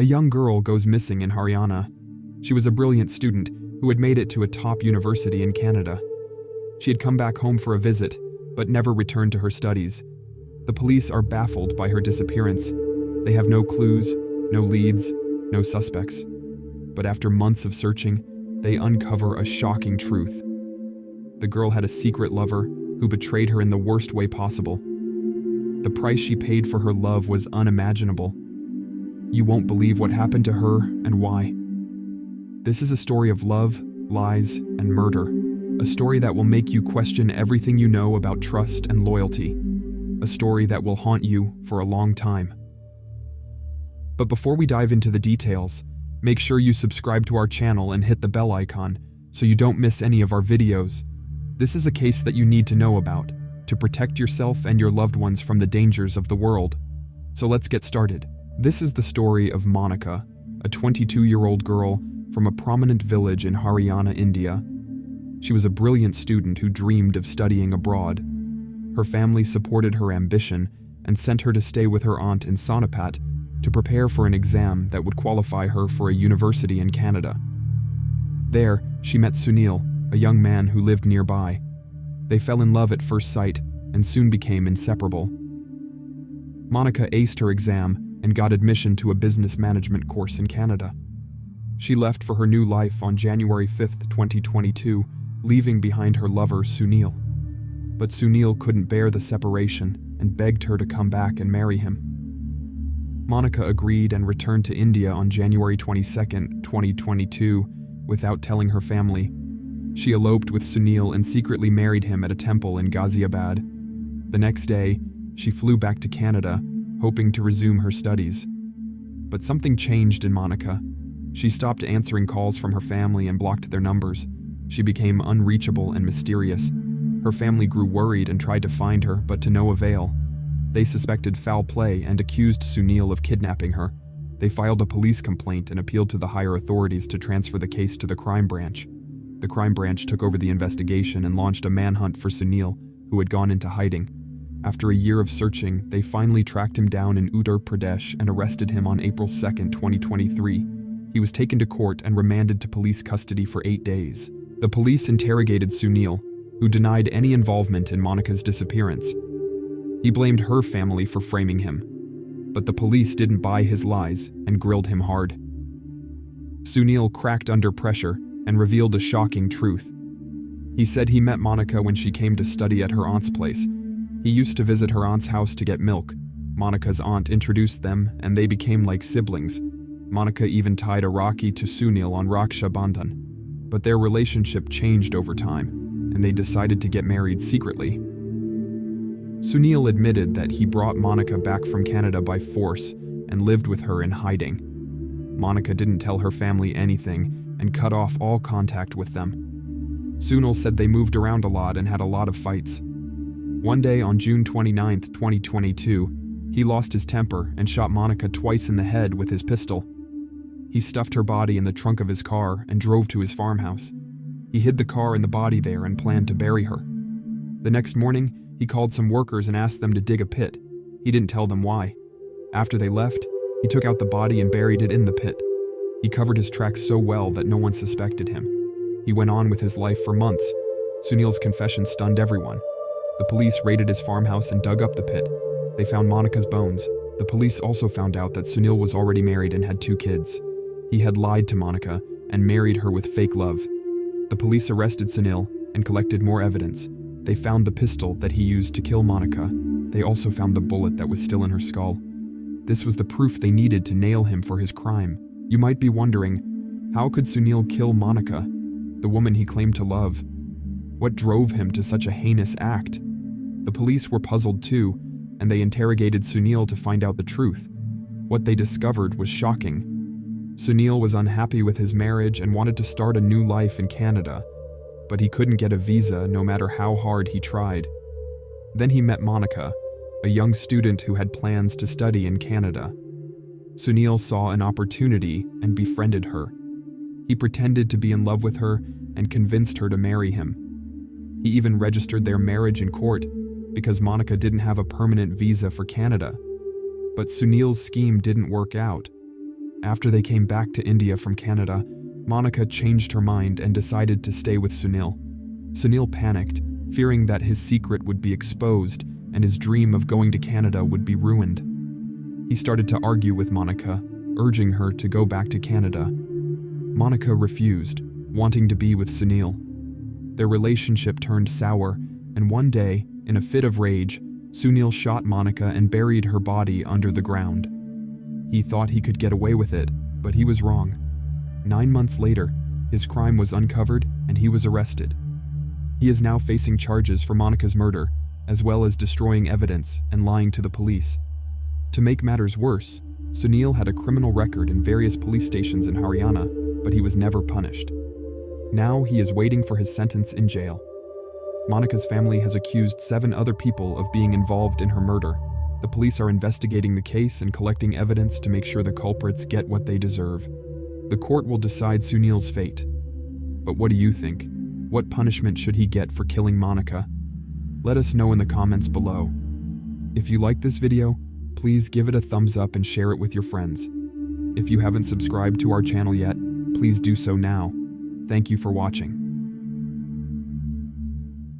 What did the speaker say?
A young girl goes missing in Haryana. She was a brilliant student who had made it to a top university in Canada. She had come back home for a visit, but never returned to her studies. The police are baffled by her disappearance. They have no clues, no leads, no suspects. But after months of searching, they uncover a shocking truth. The girl had a secret lover who betrayed her in the worst way possible. The price she paid for her love was unimaginable. You won't believe what happened to her and why. This is a story of love, lies, and murder. A story that will make you question everything you know about trust and loyalty. A story that will haunt you for a long time. But before we dive into the details, make sure you subscribe to our channel and hit the bell icon so you don't miss any of our videos. This is a case that you need to know about to protect yourself and your loved ones from the dangers of the world. So let's get started. This is the story of Monica, a 22-year-old girl from a prominent village in Haryana, India. She was a brilliant student who dreamed of studying abroad. Her family supported her ambition and sent her to stay with her aunt in Sonipat to prepare for an exam that would qualify her for a university in Canada. There, she met Sunil, a young man who lived nearby. They fell in love at first sight and soon became inseparable. Monica aced her exam and got admission to a business management course in Canada. She left for her new life on January 5, 2022, leaving behind her lover, Sunil. But Sunil couldn't bear the separation and begged her to come back and marry him. Monica agreed and returned to India on January 22, 2022, without telling her family. She eloped with Sunil and secretly married him at a temple in Ghaziabad. The next day, she flew back to Canada, hoping to resume her studies. But something changed in Monica. She stopped answering calls from her family and blocked their numbers. She became unreachable and mysterious. Her family grew worried and tried to find her, but to no avail. They suspected foul play and accused Sunil of kidnapping her. They filed a police complaint and appealed to the higher authorities to transfer the case to the crime branch. The crime branch took over the investigation and launched a manhunt for Sunil, who had gone into hiding. After a year of searching, they finally tracked him down in Uttar Pradesh and arrested him on April 2, 2023. He was taken to court and remanded to police custody for 8 days. The police interrogated Sunil, who denied any involvement in Monica's disappearance. He blamed her family for framing him. But the police didn't buy his lies and grilled him hard. Sunil cracked under pressure and revealed a shocking truth. He said he met Monica when she came to study at her aunt's place. He used to visit her aunt's house to get milk. Monica's aunt introduced them, and they became like siblings. Monica even tied a Rakhi to Sunil on Raksha Bandhan. But their relationship changed over time, and they decided to get married secretly. Sunil admitted that he brought Monica back from Canada by force and lived with her in hiding. Monica didn't tell her family anything and cut off all contact with them. Sunil said they moved around a lot and had a lot of fights. One day on June 29, 2022, he lost his temper and shot Monica twice in the head with his pistol. He stuffed her body in the trunk of his car and drove to his farmhouse. He hid the car and the body there and planned to bury her. The next morning, he called some workers and asked them to dig a pit. He didn't tell them why. After they left, he took out the body and buried it in the pit. He covered his tracks so well that no one suspected him. He went on with his life for months. Sunil's confession stunned everyone. The police raided his farmhouse and dug up the pit. They found Monica's bones. The police also found out that Sunil was already married and had 2 kids. He had lied to Monica and married her with fake love. The police arrested Sunil and collected more evidence. They found the pistol that he used to kill Monica. They also found the bullet that was still in her skull. This was the proof they needed to nail him for his crime. You might be wondering, how could Sunil kill Monica, the woman he claimed to love? What drove him to such a heinous act? The police were puzzled too, and they interrogated Sunil to find out the truth. What they discovered was shocking. Sunil was unhappy with his marriage and wanted to start a new life in Canada, but he couldn't get a visa no matter how hard he tried. Then he met Monica, a young student who had plans to study in Canada. Sunil saw an opportunity and befriended her. He pretended to be in love with her and convinced her to marry him. He even registered their marriage in court because Monica didn't have a permanent visa for Canada. But Sunil's scheme didn't work out. After they came back to India from Canada, Monica changed her mind and decided to stay with Sunil. Sunil panicked, fearing that his secret would be exposed and his dream of going to Canada would be ruined. He started to argue with Monica, urging her to go back to Canada. Monica refused, wanting to be with Sunil. Their relationship turned sour, and one day, in a fit of rage, Sunil shot Monica and buried her body under the ground. He thought he could get away with it, but he was wrong. 9 months later, his crime was uncovered and he was arrested. He is now facing charges for Monica's murder, as well as destroying evidence and lying to the police. To make matters worse, Sunil had a criminal record in various police stations in Haryana, but he was never punished. Now he is waiting for his sentence in jail. Monica's family has accused 7 other people of being involved in her murder. The police are investigating the case and collecting evidence to make sure the culprits get what they deserve. The court will decide Sunil's fate. But what do you think? What punishment should he get for killing Monica? Let us know in the comments below. If you like this video, please give it a thumbs up and share it with your friends. If you haven't subscribed to our channel yet, please do so now. Thank you for watching.